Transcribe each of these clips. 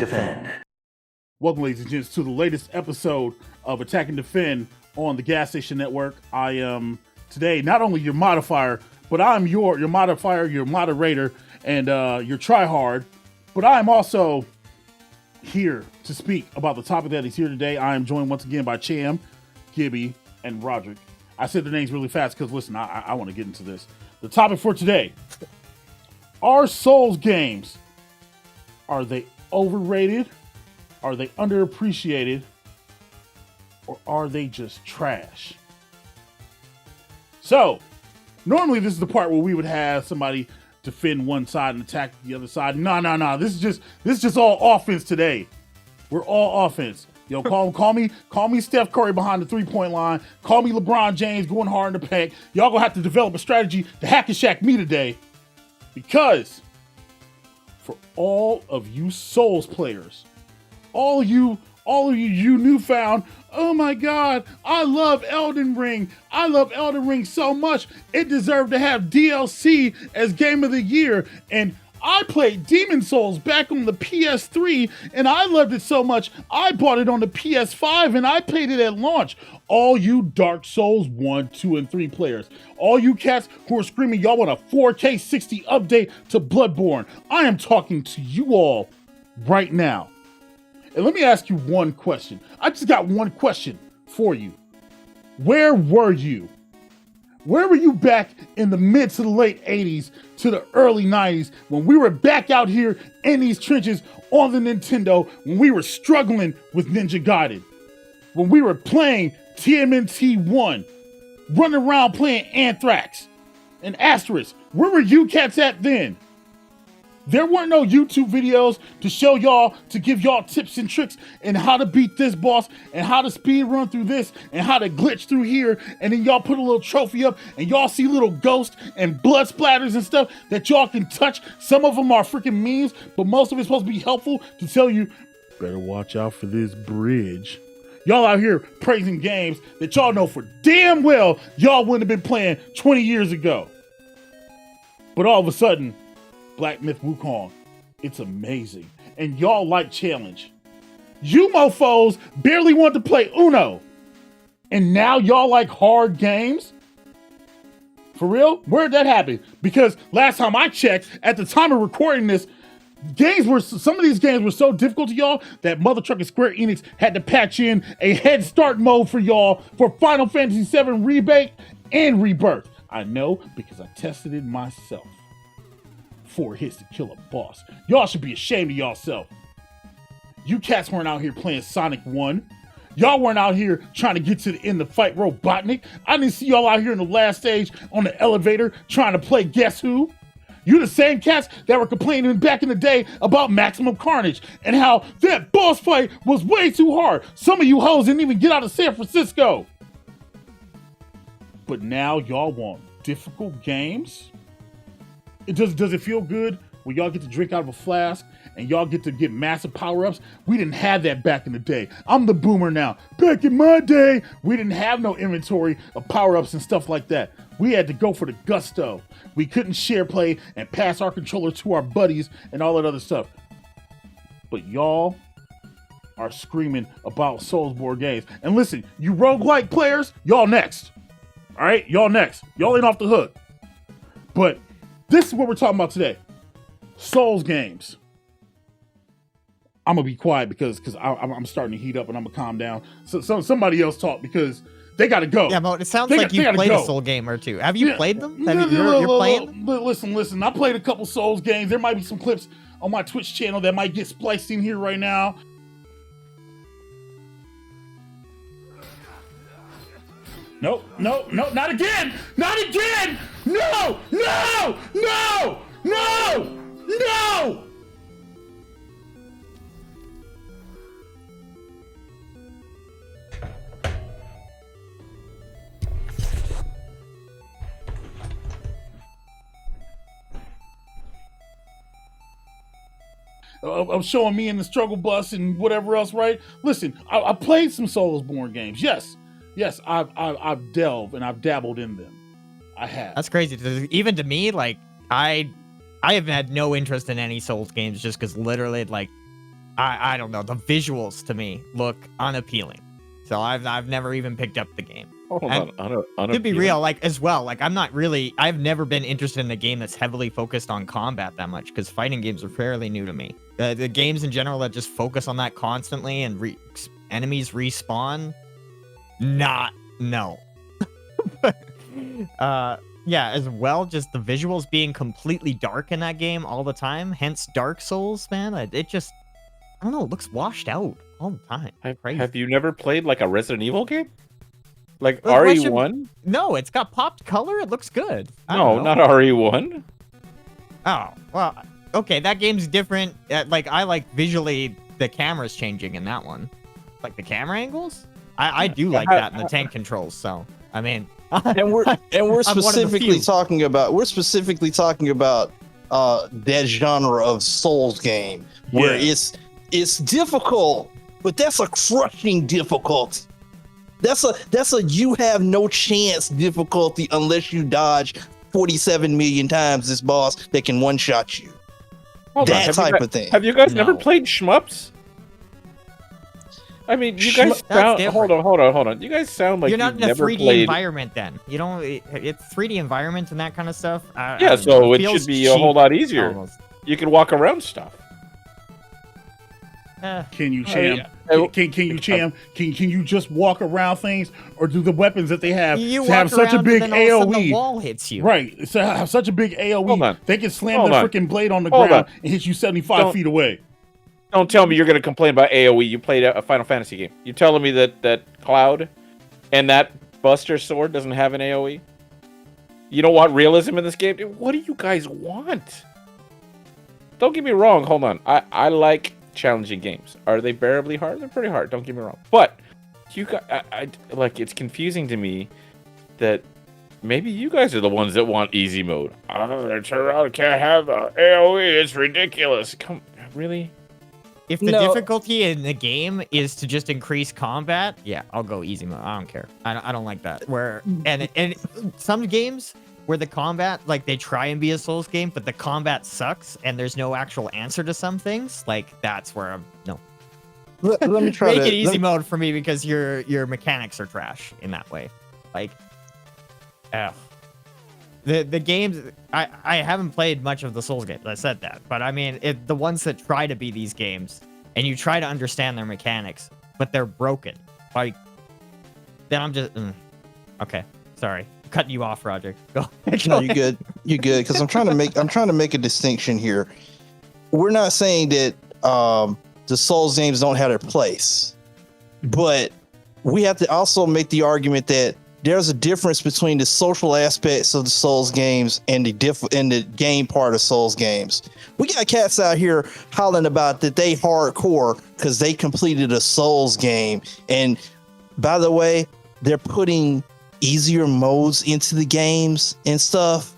Defend. Welcome, ladies and gents, to the latest episode of Attack and Defend on the Gas Station Network. I am today not only your modifier, but I'm your modifier, your moderator, and your tryhard. But I am also here to speak about the topic that is here today. I am joined once again by Cham, Gibby, and Roderick. I said the names really fast because, listen, I want to get into this. The topic for today: are Souls games, are they overrated? Are they underappreciated? Or are they just trash? So, normally this is the part where we would have somebody defend one side and attack the other side. No. This is just all offense today. We're all offense. Yo, call me Steph Curry behind the 3-point line. Call me LeBron James going hard in the paint. Y'all gonna have to develop a strategy to hack and shack me today. Because for all of you Souls players, all of you newfound, oh my God, I love Elden Ring. I love Elden Ring so much. It deserved to have DLC as Game of the Year. And I played Demon Souls back on the PS3 and I loved it so much, I bought it on the PS5 and I played it at launch. All you Dark Souls 1, 2, and 3 players, all you cats who are screaming y'all want a 4K 60 update to Bloodborne, I am talking to you all right now. And let me ask you one question. I just got one question for you. Where were you? Where were you back in the mid to the late 80s to the early 90s when we were back out here in these trenches on the Nintendo, when we were struggling with Ninja Gaiden, when we were playing TMNT 1, running around playing Anthrax and Asterisk? Where were you cats at then? There weren't no YouTube videos to show y'all, to give y'all tips and tricks and how to beat this boss and how to speed run through this and how to glitch through here. And then y'all put a little trophy up and y'all see little ghosts and blood splatters and stuff that y'all can touch. Some of them are freaking memes, but most of it's supposed to be helpful to tell you, better watch out for this bridge. Y'all out here praising games that y'all know for damn well y'all wouldn't have been playing 20 years ago. But all of a sudden, Black Myth Wukong, it's amazing. And y'all like challenge. You mofos barely want to play Uno. And now y'all like hard games? For real? Where'd that happen? Because last time I checked, at the time of recording this, some of these games were so difficult to y'all that Mother Trucker Square Enix had to patch in a head start mode for y'all for Final Fantasy VII Remake and Rebirth. I know because I tested it myself. 4 hits to kill a boss. Y'all should be ashamed of y'allself. You cats weren't out here playing Sonic 1. Y'all weren't out here trying to get to the end to fight Robotnik. I didn't see y'all out here in the last stage on the elevator trying to play Guess Who? You the same cats that were complaining back in the day about Maximum Carnage and how that boss fight was way too hard. Some of you hoes didn't even get out of San Francisco. But now y'all want difficult games? Does it feel good when y'all get to drink out of a flask and y'all get to get massive power-ups? We didn't have that back in the day. I'm the boomer now. Back in my day, we didn't have no inventory of power-ups and stuff like that. We had to go for the gusto. We couldn't share play and pass our controller to our buddies and all that other stuff. But y'all are screaming about Soulsborne games. And listen, you roguelike players, y'all next. All right, y'all next. Y'all ain't off the hook. But this is what we're talking about today. Souls games. I'm going to be quiet because I'm starting to heat up and I'm going to calm down. So somebody else talk because they got to go. Yeah, Mo, it sounds like you've played a Soul game or two. Have you played them? You're playing them? Listen. I played a couple Souls games. There might be some clips on my Twitch channel that might get spliced in here right now. No, not again! Not again! No! Of showing me in the struggle bus and whatever else, right? Listen, I played some Soulsborne games. Yes, I've delved and I've dabbled in them. I have. That's crazy. Even to me, like I have had no interest in any Souls games just because literally, like, I don't know. The visuals to me look unappealing. So I've never even picked up the game. Hold And on. to be real, like as well, like I've never been interested in a game that's heavily focused on combat that much because fighting games are fairly new to me. The games in general that just focus on that constantly and enemies respawn, no. Yeah, as well, just the visuals being completely dark in that game all the time. Hence, Dark Souls, man. It just, I don't know, it looks washed out all the time. Have you never played like a Resident Evil game? Like Look, RE1? No, it's got popped color. It looks good. No, not RE1. Oh, well, okay, that game's different. Like, I like visually the camera's changing in that one. Like the camera angles? I do like that in the tank controls, so I mean and we're specifically talking about that genre of Souls game where it's difficult, but that's a crushing difficulty. That's a you have no chance difficulty unless you dodge 47 million times this boss that can one-shot you. That type of thing. Have you guys never played shmups? I mean, you guys sound. Hold on. You guys sound like you're not in a never 3D played... environment. Then you don't. It's 3D environments and that kind of stuff. Yeah, so it should be a whole lot easier. Almost. You can walk around stuff. Can you Cham? Can you Cham? Can you just walk around things, or do the weapons that they have have such a big AOE? The wall hits you. Right, so have such a big AOE. They can slam the freaking blade on the ground and hit you 75 feet away. Don't tell me you're going to complain about AOE. You played a Final Fantasy game. You're telling me that Cloud and that Buster Sword doesn't have an AOE? You don't want realism in this game? Dude, what do you guys want? Don't get me wrong. Hold on. I like challenging games. Are they bearably hard? They're pretty hard. Don't get me wrong. But you got, like, it's confusing to me that maybe you guys are the ones that want easy mode. I can't have AOE. It's ridiculous. Really? If the difficulty in the game is to just increase combat, yeah, I'll go easy mode. I don't care. I don't like that. And some games where the combat, like they try and be a Souls game, but the combat sucks and there's no actual answer to some things, like that's where I'm no. Let me try Make it easy mode for me because your mechanics are trash in that way. Like, the games, I haven't played much of the Souls games. I said that, but I mean, the ones that try to be these games, and you try to understand their mechanics, but they're broken. Like, then I'm just okay. Sorry, cutting you off, Roger. Go. No, you good. You good. Because I'm trying to make a distinction here. We're not saying that the Souls games don't have their place, but we have to also make the argument that there's a difference between the social aspects of the Souls games and the game part of Souls games. We got cats out here hollering about that they hardcore because they completed a Souls game. And by the way, they're putting easier modes into the games and stuff.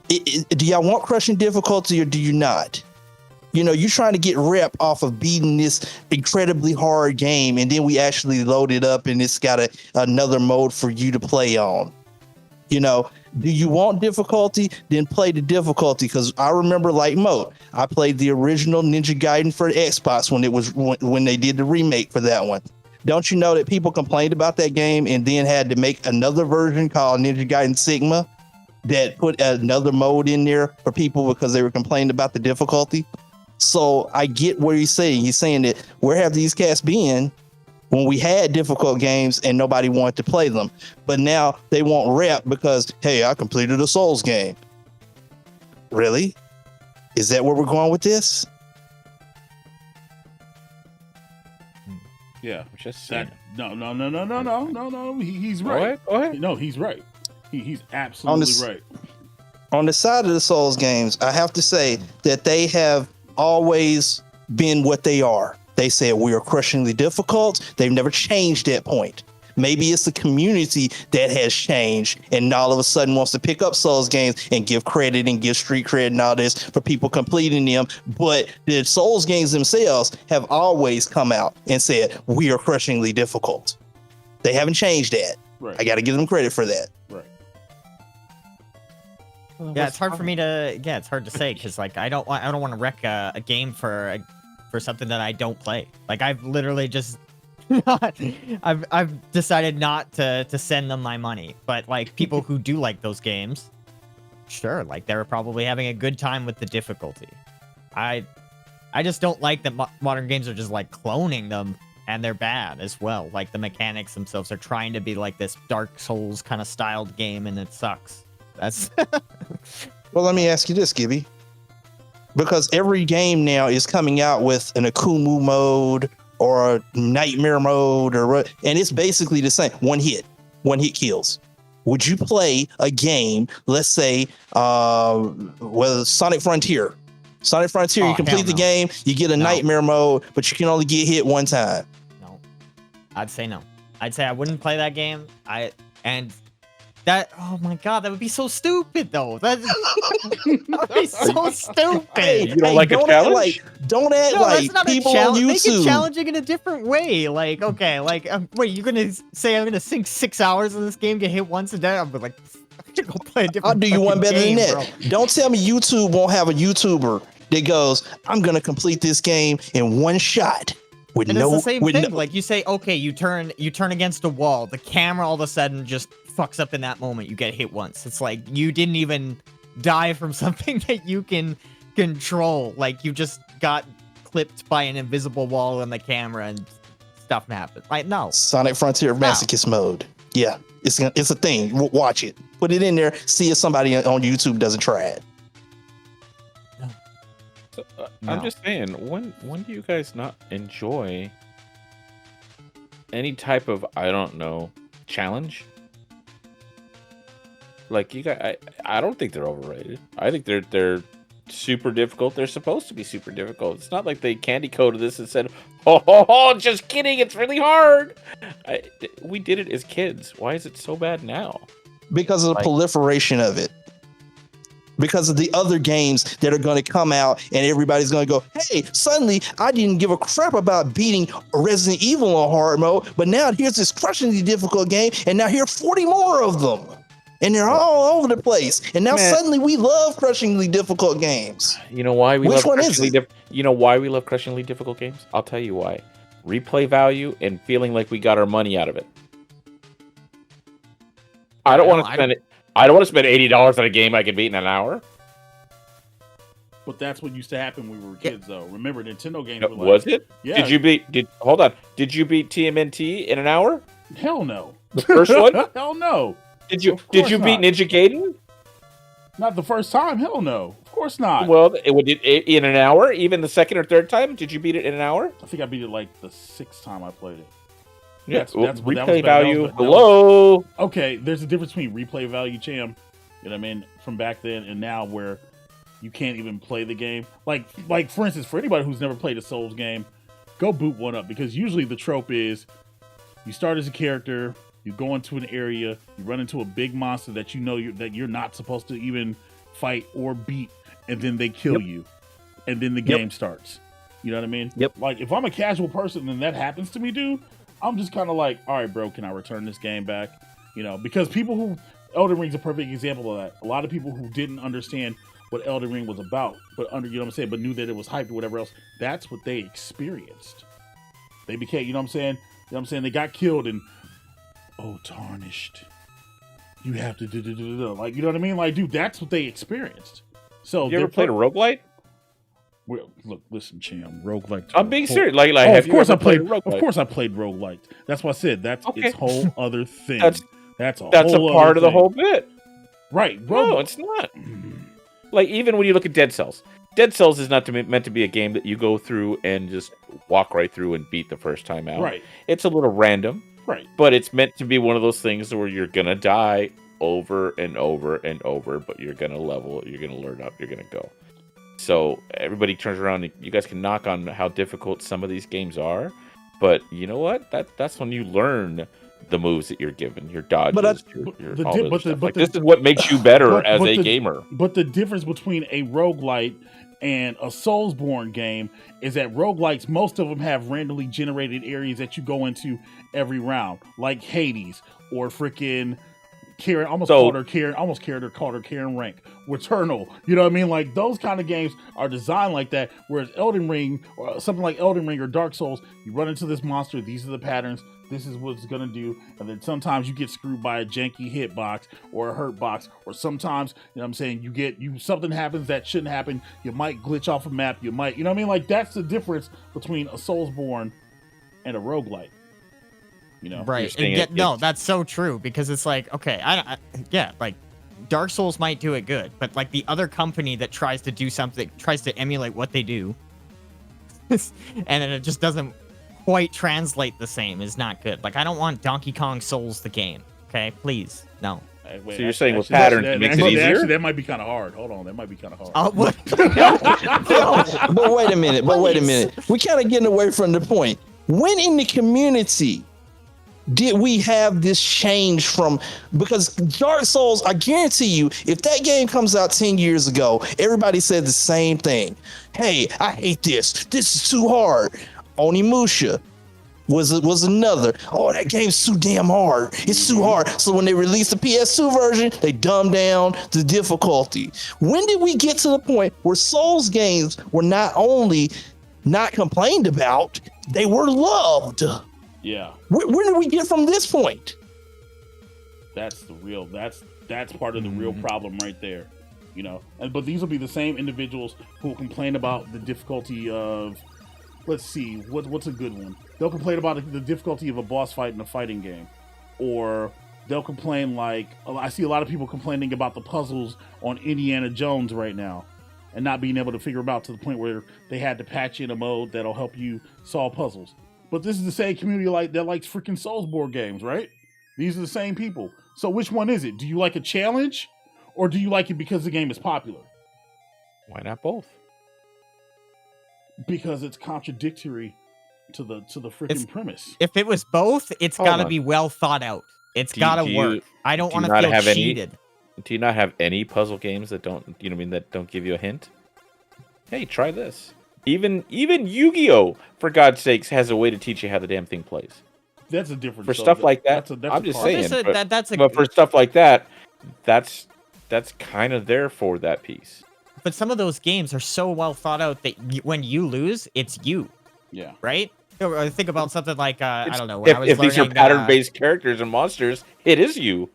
Do y'all want crushing difficulty or do you not? You know, you're trying to get rep off of beating this incredibly hard game, and then we actually load it up and it's got another mode for you to play on. You know, do you want difficulty? Then play the difficulty. Because I remember, like Mo, I played the original Ninja Gaiden for Xbox when they did the remake for that one. Don't you know that people complained about that game and then had to make another version called Ninja Gaiden Sigma that put another mode in there for people because they were complaining about the difficulty? So I get what he's saying. He's saying that where have these cats been when we had difficult games and nobody wanted to play them? But now they want rep because, hey, I completed a Souls game. Really? Is that where we're going with this? Yeah. Just saying. No. He's right. Go ahead. No, he's right. He's absolutely right. On the side of the Souls games, I have to say that they have always been what they are. They said we are crushingly difficult. They've never changed that point. Maybe it's the community that has changed and all of a sudden wants to pick up Souls games and give credit and give street credit and all this for people completing them. But the Souls games themselves have always come out and said we are crushingly difficult. They haven't changed that. Right. I got to give them credit for that. Right. Yeah, it's hard for me to. Yeah, it's hard to say because like I don't want to wreck a game for for something that I don't play. Like I've literally just I've decided not to send them my money. But like people who do like those games, sure, like they're probably having a good time with the difficulty. I just don't like that modern games are just like cloning them, and they're bad as well. Like the mechanics themselves are trying to be like this Dark Souls kind of styled game, and it sucks. That's Well, let me ask you this, Gibby. Because every game now is coming out with an Akumu mode or a nightmare mode, and it's basically the same. One hit kills. Would you play a game, let's say, Sonic Frontier? Sonic Frontier, you complete the game, you get a nightmare mode, but you can only get hit one time. No. I'd say no. I'd say I wouldn't play that game. Oh my god, that would be so stupid though. That would be so stupid. You don't like a challenge? Don't act like people on YouTube. Make it challenging in a different way. Like, okay, like, wait, you're gonna say I'm gonna sink 6 hours in this game, get hit once, and then I'm like, I'm gonna go play a different. I'll do you one better game, than that. bro. Don't tell me YouTube won't have a YouTuber that goes, I'm gonna complete this game in one shot. With and no, it's the same with thing. no, Like you say, okay, you turn against a wall. The camera all of a sudden just fucks up in that moment. You get hit once. It's like you didn't even die from something that you can control. Like you just got clipped by an invisible wall on the camera and stuff happened. Like no. Sonic Frontier Masochist mode. Yeah, it's a thing. Watch it. Put it in there. See if somebody on YouTube doesn't try it. So, No. I'm just saying, when do you guys not enjoy any type of, I don't know, challenge? Like you guys, I don't think they're overrated. I think they're super difficult. They're supposed to be super difficult. It's not like they candy coated this and said, "Oh, just kidding, it's really hard." We did it as kids. Why is it so bad now? Because of the proliferation of it. Because of the other games that are going to come out and everybody's going to go, hey, suddenly I didn't give a crap about beating Resident Evil on hard mode, but now here's this crushingly difficult game, and now here are 40 more of them. And they're all over the place. And now suddenly we love crushingly difficult games. You know why we Which love one is crushingly it? You know why we love crushingly difficult games? I'll tell you why. Replay value and feeling like we got our money out of it. I don't want to spend it. I don't want to spend $80 on a game I can beat in an hour. But that's what used to happen when we were kids, though. Remember, Nintendo games were like... Was it? Yeah. Hold on. Did you beat TMNT in an hour? Hell no. The first one? Hell no. Did you Of course beat not. Ninja Gaiden? Not the first time. Hell no. Of course not. Well, in an hour? Even the second or third time? Did you beat it in an hour? I think I beat it like the 6th time I played it. Yeah, replay that value. was- Hello? Okay, there's a difference between replay value, Cham, you know what I mean, from back then and now where you can't even play the game. Like for instance, for anybody who's never played a Souls game, go boot one up, because usually the trope is you start as a character, you go into an area, you run into a big monster that you know you're not supposed to even fight or beat, and then they kill you, and then the game starts. You know what I mean? Yep. Like if I'm a casual person and that happens to me, dude, I'm just kind of like, all right, bro, can I return this game back? You know, because Elden Ring's a perfect example of that. A lot of people who didn't understand what Elden Ring was about, but you know what I'm saying, but knew that it was hyped or whatever else, that's what they experienced. They became, you know what I'm saying? You know what I'm saying? They got killed and, oh, tarnished. You have to do. Like, you know what I mean? Like, dude, that's what they experienced. So You ever played a roguelite? Well, look, listen, Cham, roguelike. I'm being serious. Like, of course I played. roguelite? Of course I played roguelike. That's what I said. That's its whole other thing. That's a part other of the thing. whole bit. Right? No, it's not. Like, even when you look at Dead Cells is not meant to be a game that you go through and just walk right through and beat the first time out. Right. It's a little random. Right. But it's meant to be one of those things where you're gonna die over and over and over, but you're gonna level, you're gonna learn up, you're gonna go. So everybody turns around and you guys can knock on how difficult some of these games are, but you know what? That's when you learn the moves that you're given, your dodges, this is what makes you better as a gamer. But the difference between a roguelite and a Soulsborne game is that roguelites, most of them have randomly generated areas that you go into every round, like Hades or freaking Karen, almost So- called her Karen, almost called her Karen Rank. Returnal, you know what I mean? Like those kind of games are designed like that. Whereas Elden Ring or something like Elden Ring or Dark Souls, you run into this monster, these are the patterns, this is what it's gonna do, and then sometimes you get screwed by a janky hitbox or a hurt box, or sometimes, you know what I'm saying, something happens that shouldn't happen, you might glitch off a map, you know what I mean? Like that's the difference between a Soulsborne and a roguelike. You know? Right. saying And no, that's so true, because it's like, okay, yeah, like Dark Souls might do it good, but like the other company that tries to do something, tries to emulate what they do, and then it just doesn't quite translate the same, is not good. Like I don't want Donkey Kong Souls the game. Okay, please, no. Wait, So you're saying with patterns it makes it easier? Actually, that might be kind of hard. Hold on, that might be kind of hard. What? But wait a minute. We kind of getting away from the point. When in the community did we have this change from, because Dark Souls, I guarantee you, if that game comes out 10 years ago, everybody said the same thing. Hey, I hate this. This is too hard. Onimusha was another. Oh, that game's too damn hard. It's too hard. So when they released the PS2 version, they dumbed down the difficulty. When did we get to the point where Souls games were not only not complained about, they were loved? Yeah. Where did we get from this point? That's part of the real problem right there. You know, but these will be the same individuals who will complain about the difficulty of, let's see, what's a good one? They'll complain about the difficulty of a boss fight in a fighting game. Or they'll complain like, I see a lot of people complaining about the puzzles on Indiana Jones right now and not being able to figure them out to the point where they had to patch in a mode that'll help you solve puzzles. But this is the same community that likes freaking Soulsborne games, right? These are the same people. So which one is it? Do you like a challenge, or do you like it because the game is popular? Why not both? Because it's contradictory to the freaking premise. If it was both, it's Hold got to on. be well thought out. It's Do got to you- work. I don't do you want to not feel have any- cheated. Do you not have any puzzle games that don't, you know what I mean, that don't give you a hint? Hey, try this. Even Yu-Gi-Oh, for God's sakes, has a way to teach you how the damn thing plays. That's a different For stuff like that, that's I'm just part- saying. That's a But for stuff like that, that's kind of there for that piece. But some of those games are so well thought out that when you lose, it's you, Yeah. right? Or think about something like I don't know. When I was If these are learning, pattern-based characters and monsters, it is you.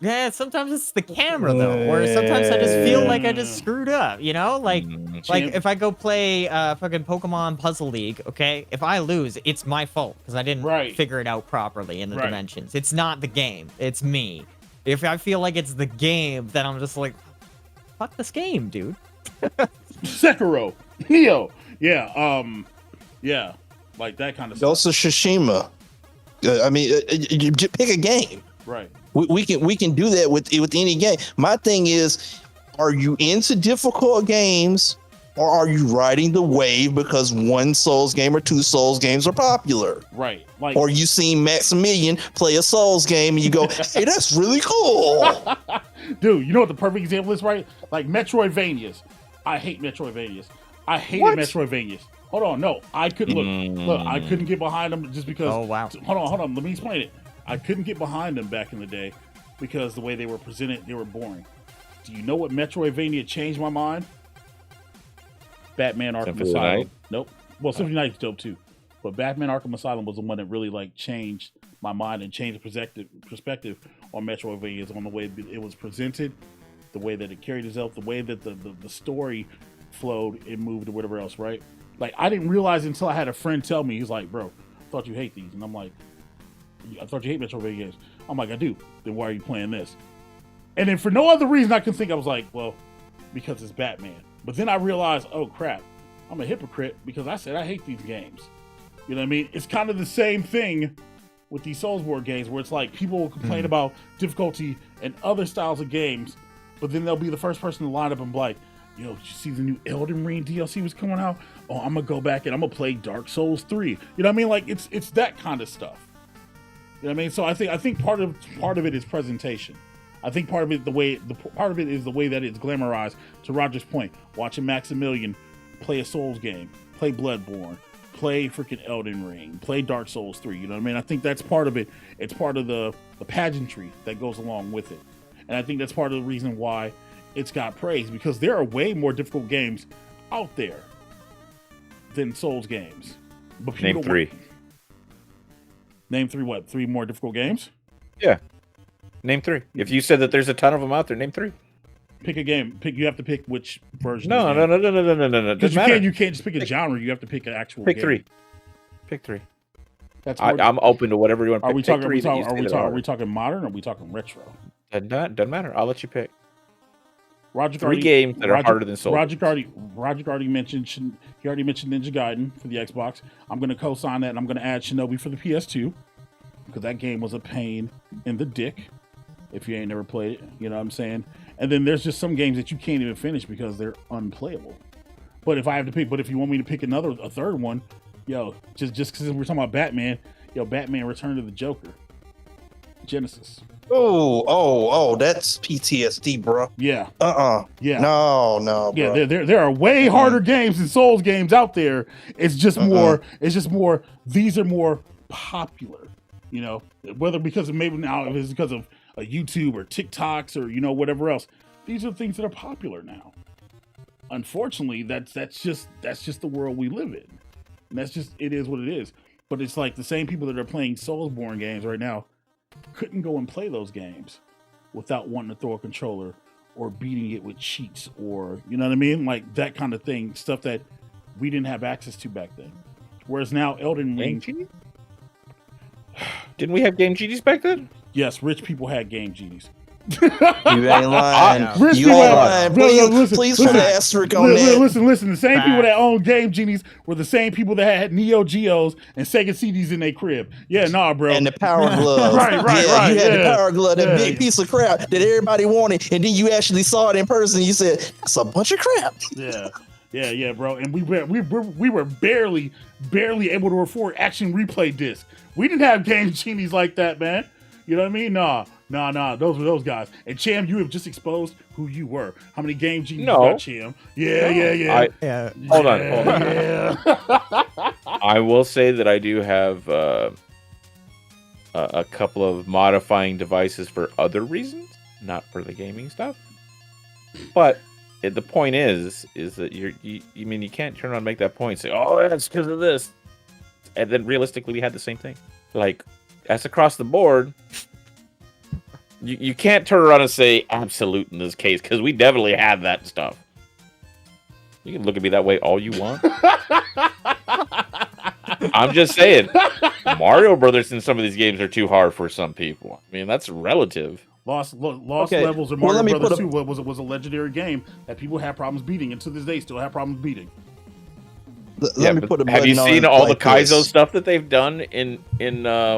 yeah, sometimes it's the camera though, or sometimes I just feel like I just screwed up. You know, like if I go play fucking Pokemon Puzzle League, okay, if I lose, it's my fault because I didn't figure it out properly in the dimensions. It's not the game, it's me. If I feel like it's the game, then I'm just like, fuck this game, dude. Sekiro, Neo, yeah, like that kind of stuff. Ghost of Tsushima. I mean, you pick a game. Right. We can do that with any game. My thing is, are you into difficult games, or are you riding the wave because one Souls game or two Souls games are popular? Right. Like, or you seen Maximilian play a Souls game and you go, hey, that's really cool. dude, you know what the perfect example is, right? Like Metroidvanias. I hate Metroidvanias. I hated Metroidvanias. Hold on, no, I couldn't look. I couldn't get behind them just because. Oh wow. Hold on. Let me explain it. I couldn't get behind them back in the day because the way they were presented, they were boring. Do you know what Metroidvania changed my mind? Batman Arkham Symphony Asylum. Night? Nope. Well, Symphony Night's dope too, but Batman Arkham Asylum was the one that really like changed my mind and changed perspective on Metroidvanias, on the way it was presented, the way that it carried itself, the way that the story flowed and moved or whatever else, right? Like, I didn't realize until I had a friend tell me, he's like, bro, I thought you hate these. And I'm like, I thought you hate Metroidvania games. I'm like, I do. Then why are you playing this? And then for no other reason I can think, I was like, well, because it's Batman. But then I realized, oh crap, I'm a hypocrite because I said I hate these games. You know what I mean? It's kind of the same thing with these Soulsborne games where it's like people will complain about difficulty and other styles of games, but then they'll be the first person to line up and be like, yo, did you see the new Elden Ring DLC was coming out? Oh, I'm gonna go back and I'm gonna play Dark Souls 3. You know what I mean? Like it's that kind of stuff. You know what I mean? So I think part of it is presentation. I think part of it is the way that it's glamorized. To Roger's point, watching Maximilian play a Souls game, play Bloodborne, play freaking Elden Ring, play Dark Souls 3. You know what I mean? I think that's part of it. It's part of the pageantry that goes along with it. And I think that's part of the reason why it's got praise, because there are way more difficult games out there than Souls games. But Name 3. Name 3 what? 3 more difficult games? Yeah. Name 3. If you said that there's a ton of them out there, name 3. Pick a game. You have to pick which version. No. Because you can't just pick a genre. You have to pick an actual Pick game. 3. Pick 3. That's I'm open to whatever you want to pick. Are we Pick talking? three that you said Are are. we talking modern? Or are we talking retro? Doesn't matter. I'll let you pick. Roger 3 games that are harder than Souls. Roger already mentioned. He already mentioned Ninja Gaiden for the Xbox. I'm going to co-sign that, and I'm going to add Shinobi for the PS2 because that game was a pain in the dick. If you ain't never played it, you know what I'm saying. And then there's just some games that you can't even finish because they're unplayable. But if I have to pick, if you want me to pick a third one, just because we're talking about Batman, Batman Return to the Joker, Genesis. Oh, that's PTSD, bro. Yeah. Yeah. No, bro. Yeah, there are way harder games than Souls games out there. It's just more. It's just more. These are more popular. You know, whether because of maybe now it's because of YouTube or TikToks or whatever else. These are things that are popular now. Unfortunately, that's just the world we live in. And it is what it is. But it's like the same people that are playing Soulsborne games right now couldn't go and play those games without wanting to throw a controller or beating it with cheats or, you know what I mean? Like that kind of thing, stuff that we didn't have access to back then. Whereas now Elden Ring... Didn't we have Game Genies back then? Yes, rich people had Game Genies. You ain't lying. Rich You people ain't had- lying. Please put an asterisk on that. Listen. The same people that owned Game Genies were the same people that had Neo Geos and Sega CDs in their crib. Yeah, nah, bro. And the power glove. Right. You had the yeah. power glove, that Yeah. big piece of crap that everybody wanted, and then you actually saw it in person. And you said, "That's a bunch of crap." Yeah, bro. And we were barely able to afford action replay discs. We didn't have Game Genies like that, man. You know what I mean? Nah. Those were those guys. And Cham, you have just exposed who you were. How many Game Genies you got, Cham? Yeah. Hold on. Yeah. I will say that I do have a couple of modifying devices for other reasons, not for the gaming stuff. But the point is that you can't turn around and make that point and say, oh, that's because of this. And then realistically, we had the same thing. Like, that's across the board. You can't turn around and say absolute in this case, because we definitely had that stuff. You can look at me that way all you want. I'm just saying, Mario Brothers in some of these games are too hard for some people. I mean, that's relative. Lost Levels or Mario let me Brothers 2 was a legendary game that people had problems beating, and to this day still have problems beating. Let me put a have you button on seen it all like the Kaizo this. stuff that they've done in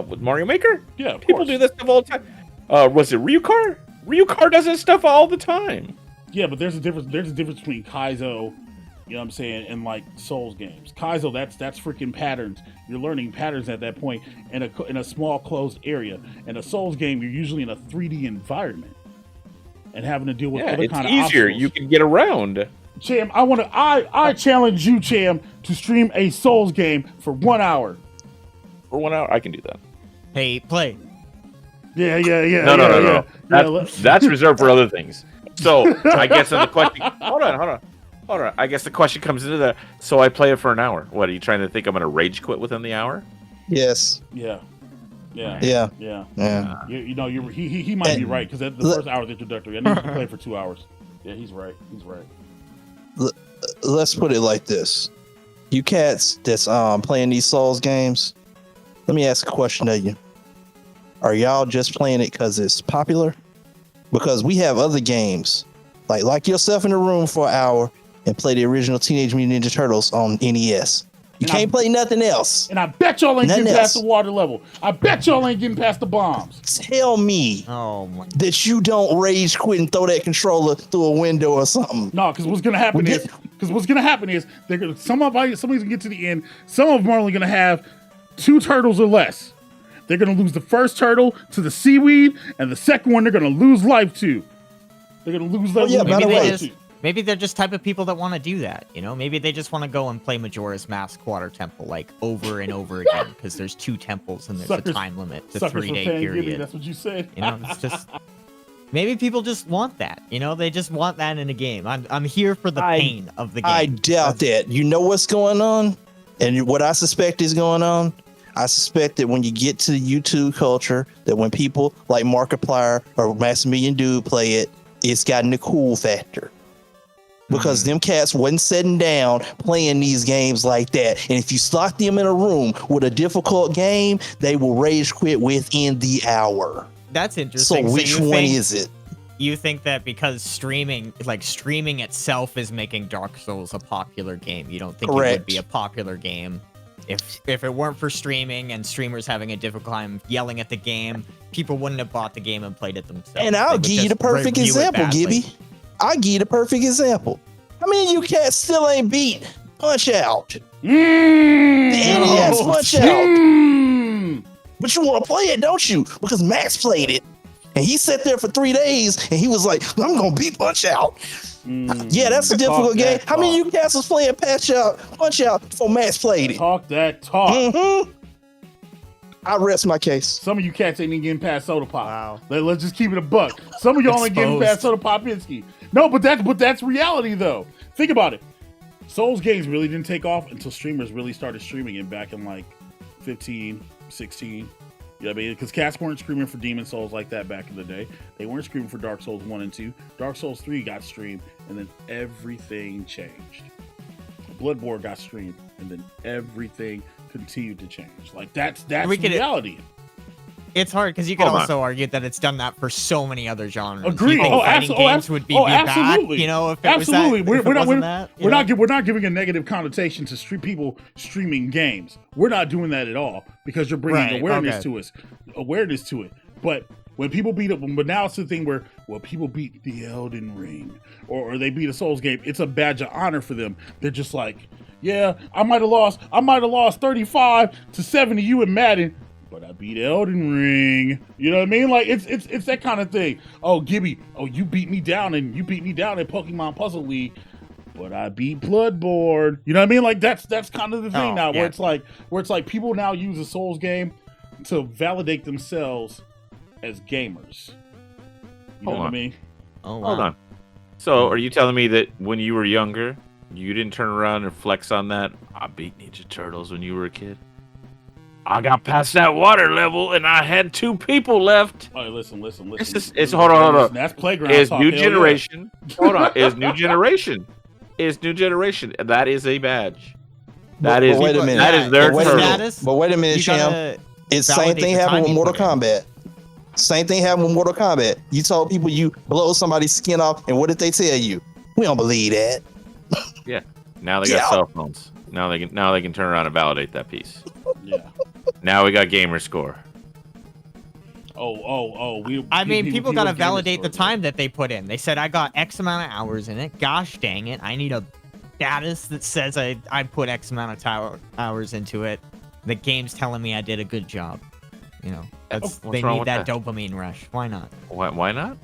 with Mario Maker? Yeah, of people course. do this stuff all the time. Was it Ryukar? Ryukar does this stuff all the time. Yeah, but there's a difference. There's a difference between Kaizo, you know what I'm saying, and like Souls games. Kaizo, that's freaking patterns. You're learning patterns at that point in a small closed area. In a Souls game, you're usually in a 3D environment and having to deal with other it's kind of easier. obstacles. You can get around. Cham, I challenge you, Cham, to stream a Souls game for 1 hour. For 1 hour, I can do that. Hey, play. Yeah. No. That's reserved for other things. So I guess the question. Hold on. I guess the question comes into that. So I play it for an hour. What are you trying to think? I'm going to rage quit within the hour? Yes. Yeah. Yeah. He might be right because the first hour is introductory. I need to play for 2 hours. Yeah, he's right. Let's put it like this: you cats that's playing these Souls games, let me ask a question to you. Are y'all just playing it because it's popular? Because we have other games, like yourself in the room for an hour and play the original Teenage Mutant Ninja Turtles on NES. You can't play nothing else. And I bet y'all ain't getting past the water level. I bet y'all ain't getting past the bombs. Tell me that you don't rage quit and throw that controller through a window or something. No, because what's gonna happen is somebody's gonna get to the end. Some of them are only gonna have 2 turtles or less. They're gonna lose the first turtle to the seaweed, and the second one they're gonna lose life to. They're gonna lose life. By the way, Maybe they're just type of people that want to do that, you know? Maybe they just want to go and play Majora's Mask Water Temple like over and over again because there's 2 temples and there's a time limit to 3-day period. That's what you said. You know, it's just maybe people just want that. You know, they just want that in a game. I'm here for the pain of the game. I doubt that. You know what's going on, and what I suspect is going on. I suspect that when you get to the YouTube culture, that when people like Markiplier or Maximilian Dude play it, it's gotten the cool factor. Because them cats wasn't sitting down playing these games like that. And if you slot them in a room with a difficult game, they will rage quit within the hour. That's interesting. So which one is it? You think that because streaming itself is making Dark Souls a popular game, you don't think it would be a popular game if it weren't for streaming and streamers having a difficult time yelling at the game, people wouldn't have bought the game and played it themselves. And I'll give you the perfect example, Gibby. I'll give you the perfect example. How many of you cats still ain't beat Punch Out? The NES Punch Out. But you want to play it, don't you? Because Max played it. And he sat there for 3 days and he was like, I'm going to beat Punch Out. Yeah, that's a difficult game. How many of you cats was playing Punch Out before Max played it? Talk that talk. I rest my case. Some of you cats ain't even getting past Soda Pop. Wow. Let's just keep it a buck. Some of y'all ain't getting past Soda Popinski. No, but that's reality though. Think about it. Souls games really didn't take off until streamers really started streaming it back in like 15, 16. You know what I mean? Because cats weren't screaming for Demon Souls like that back in the day. They weren't screaming for Dark Souls 1 and 2. Dark Souls 3 got streamed, and then everything changed. Bloodborne got streamed, and then everything continued to change. Like that's reality. It's hard because you could also argue that it's done that for so many other genres. Agreed. Games would be absolutely. Bad, you know, if it absolutely. Was that, We're not giving a negative connotation to people streaming games. We're not doing that at all because you're bringing awareness to it. But when people beat up, but now it's the thing where people beat the Elden Ring or they beat a Souls game, it's a badge of honor for them. They're just like, yeah, I might have lost 35-7 to you in Madden, but I beat Elden Ring. You know what I mean? Like it's that kind of thing. Oh, Gibby, you beat me down in Pokemon Puzzle League, but I beat Bloodborne. You know what I mean? Like that's kind of the thing now, where it's like people now use a Souls game to validate themselves as gamers. You know what I mean? Oh, wow. Hold on. So are you telling me that when you were younger, you didn't turn around and flex on that? I beat Ninja Turtles when you were a kid. I got past that water level and I had 2 people left. Oh, listen. Hold on. That's playground is talk. New generation. Hold on. Is new generation. That is a badge. That is. Wait a minute. That is their turtle. But wait a minute, Sham. It's same thing happened with Mortal Kombat. Same thing happened with Mortal Kombat. You told people you blow somebody's skin off, and what did they tell you? We don't believe that. Yeah. Now they got cell phones. Now they can turn around and validate that piece. Yeah. Now we got gamer score. People gotta validate the time that they put in. They said I got X amount of hours in it. Gosh dang it! I need a status that says I put X amount of hours into it. The game's telling me I did a good job. You know, they need that dopamine rush. Why not? Why not?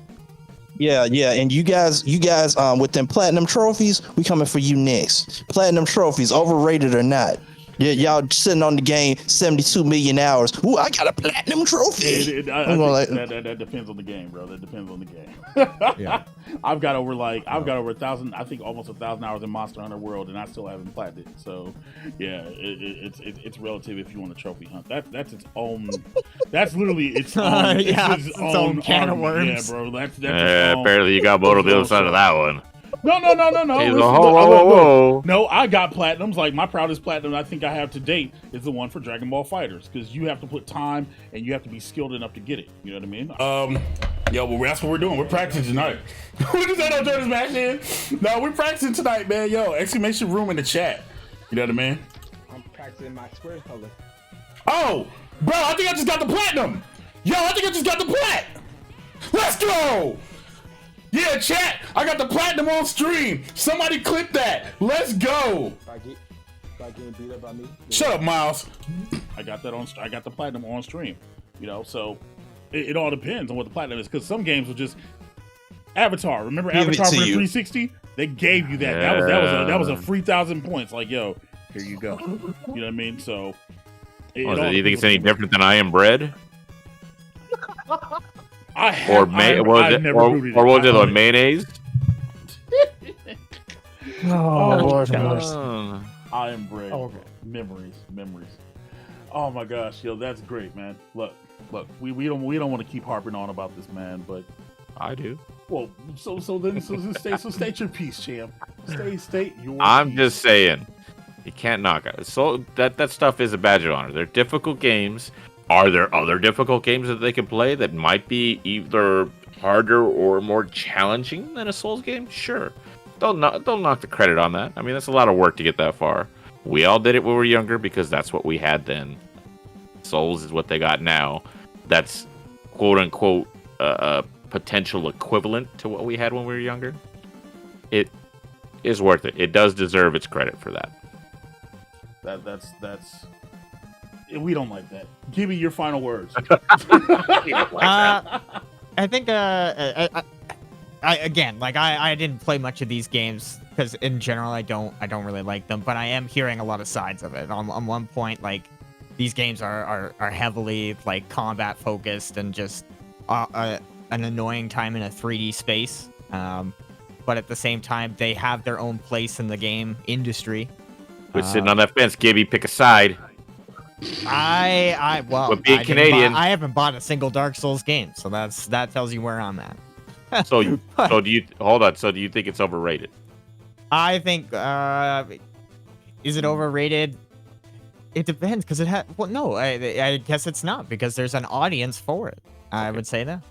Yeah, and you guys, with them platinum trophies, we coming for you next. Platinum trophies, overrated or not? Yeah, y'all sitting on the game 72 million hours. Ooh, I got a platinum trophy. That depends on the game, bro. That depends on the game. Yeah. I've got over 1,000, I think almost 1,000 hours in Monster Hunter World, and I still haven't platinum it. So, yeah, it's relative if you want a trophy hunt. That's its own. That's literally its own. Its own can of worms. Yeah, bro. That's apparently you got both on the other side of that one. No. Whoa. No, I got platinums. Like my proudest platinum I think I have to date is the one for Dragon Ball FighterZ, because you have to put time and you have to be skilled enough to get it. You know what I mean? Well, that's what we're doing. We're practicing tonight. We just had our turn match in. No, we're practicing tonight, man. Yo, exclamation room in the chat. You know what I mean? I'm practicing my square color. Oh, bro, I think I just got the platinum. Yo, I think I just got the plat. Let's go. Yeah, chat, I got the platinum on stream. Somebody clip that. Let's go. By getting beat up by me. Shut up, Miles. I got the platinum on stream. You know, so it all depends on what the platinum is, because some games will just Avatar. Remember Avatar for the 360? They gave you that. That was a free 1,000 points. Like, yo, here you go. You know what I mean? So, Do you think it's any different than I Am Bread? I've never rooted it. Or was it like mayonnaise? Oh, Lord, gosh. Oh. I Am Bread. Oh, okay. Memories. Oh my gosh, yo, that's great, man. Look, we don't want to keep harping on about this, man, but I do. well, so state your piece, champ. State your. I'm piece. just saying, you can't knock it. So that stuff is a badge of honor. They're difficult games. Are there other difficult games that they can play that might be either harder or more challenging than a Souls game? Sure. Don't knock the credit on that. I mean, that's a lot of work to get that far. We all did it when we were younger because that's what we had then. Souls is what they got now. That's quote unquote a potential equivalent to what we had when we were younger. It is worth it. It does deserve its credit for that. That's we don't like that. Give me your final words. I think I didn't play much of these games because in general I don't really like them, but I am hearing a lot of sides of it. On one point, like these games are heavily like combat focused and just an annoying time in a 3D space. But at the same time, they have their own place in the game industry. Quit sitting on that fence, Gibby. Pick a side. But being Canadian, I haven't bought a single Dark Souls game, so that tells you where I'm at. So do you think it's overrated? I think is it overrated? It depends because it had. Well, no, I guess it's not because there's an audience for it. I would say that.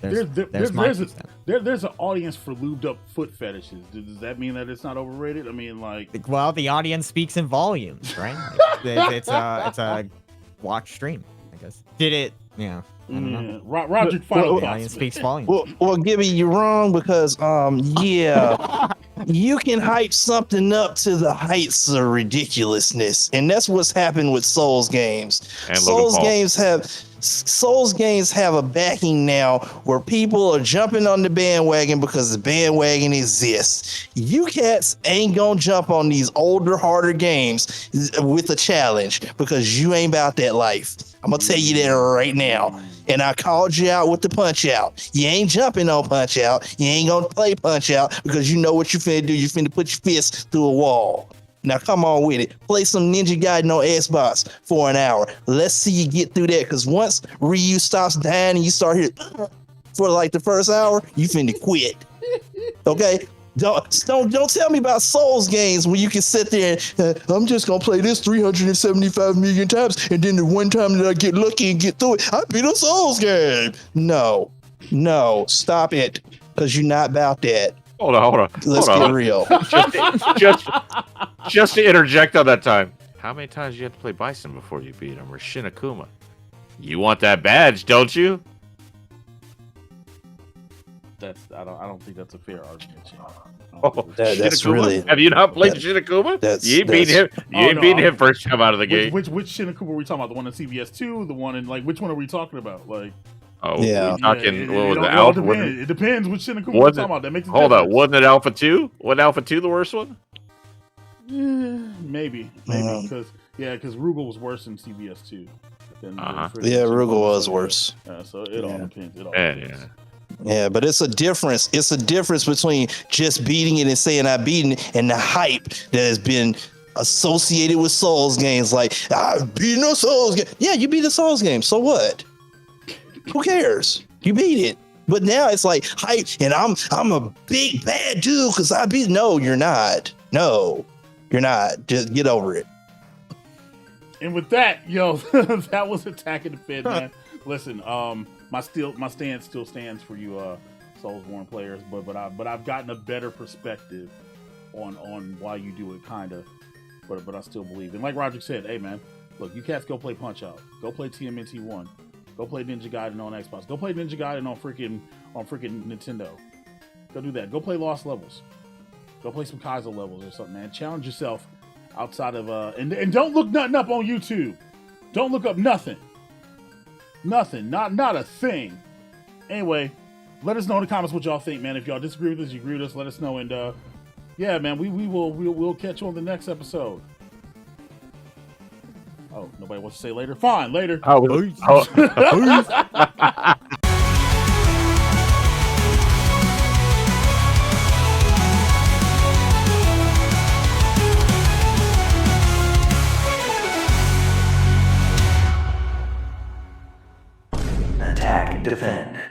There's an audience for lubed up foot fetishes. Does that mean that it's not overrated? I mean, like, well, the audience speaks in volumes, right? it's a watch stream, I guess. Did it? Yeah. I don't know. Roger, final The audience speaks volumes. Well, Gibby, you're wrong because you can hype something up to the heights of ridiculousness, and that's what's happened with Souls games. And Souls games have a backing now where people are jumping on the bandwagon because the bandwagon exists. You cats ain't gonna jump on these older, harder games with a challenge because you ain't about that life. I'm gonna tell you that right now. And I called you out with the Punch Out. You ain't jumping on Punch Out. You ain't gonna play Punch Out because you know what you finna do. You finna put your fist through a wall. Now come on with it. Play some Ninja Gaiden on Xbox for an hour. Let's see you get through that. Because once Ryu stops dying and you start here for like the first hour, you finna quit. Okay? Don't tell me about Souls games when you can sit there and I'm just gonna play this 375 million times, and then the one time that I get lucky and get through it, I beat a Souls game. No, stop it, because you're not about that. Hold on. Let's get real. Just to interject on that time. How many times do you have to play Bison before you beat him, or Shinakuma? You want that badge, don't you? I don't think that's a fair argument, Champ. That's really. Have you not played Shinakuma? You ain't beat him. You ain't beating him first time out of the gate. Which Shinakuma are we talking about? The one in CBS 2? The one in, like, which one are we talking about? Like, oh, yeah. We're talking, what was the Alpha? Alpha? It depends which Shinakuma we're talking about. That makes a hold difference. on, wasn't it Alpha 2? Wasn't Alpha 2 the worst one? Maybe, because Rugal was worse than CBS 2. Yeah, Rugal was worse. So it all depends. Yeah, but it's a difference. It's a difference between just beating it and saying I beaten it and the hype that has been associated with Souls games. Like, I've beaten a Souls game. Yeah, you beat a Souls game. So what? Who cares? You beat it. But now it's like hype, and I'm a big bad dude because I beat. No, you're not. No, you're not. Just get over it. And with that, yo, that was Attack and Defend, man. Listen, my stance still stands for you, Soulsborne players, but I've gotten a better perspective on why you do it, kind of. But I still believe. And like Roger said, hey man, look, you cats go play Punch Out, go play TMNT 1, go play Ninja Gaiden on Xbox, go play Ninja Gaiden on freaking Nintendo. Go do that. Go play Lost Levels. Go play some Kaiser levels or something, man. Challenge yourself outside of and don't look nothing up on YouTube. Don't look up nothing. Nothing. Not a thing. Anyway, let us know in the comments what y'all think, man. If y'all disagree with us, you agree with us, let us know. And Yeah, man. We'll catch you on the next episode. Oh, nobody wants to say later. Fine, later. Attack and defend.